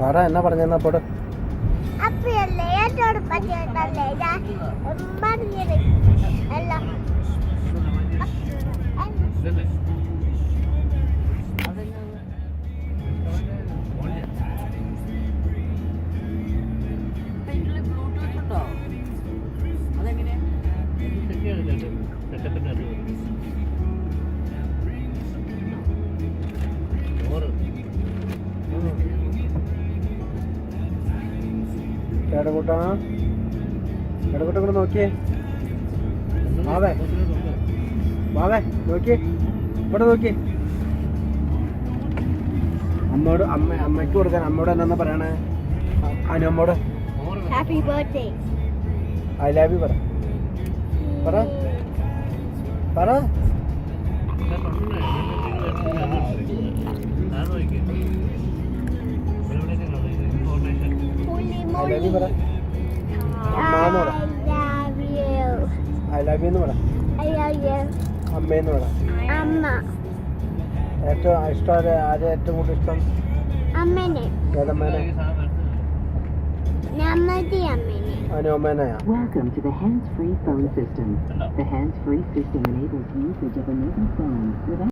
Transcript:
പാടാ എന്നാ പറഞ്ഞെന്നാ പോട്. ചേട്ടക്കൂട്ടാ ചേട്ടക്കൂട്ടം കൂടെ നോക്കിയേ. വാവേ വാവേ നോക്കിയേ, ഇവിടെ നോക്കിയേ. അമ്മയ്ക്ക് കൊടുക്കാൻ അമ്മയോട് എന്നാ പറയണേ? അനുമ്മോട് happy birthday. I love you പറ പറ പറ. ഐ ലവ് യു പറ. അമ്മാന്ന് പറ. ഐ ലവ് യു എന്ന് പറ. അമ്മയെന്ന് പറ. ഏറ്റവും ഇഷ്ടം ആരെ ഏറ്റവും കൂടുതൽ ഇഷ്ടം? അമ്മേനെ. ഏതമ്മേനെ? അനുമ്മേനെയാ? Welcome to the hands-free phone system. The hands-free system enables usage of a mobile phone without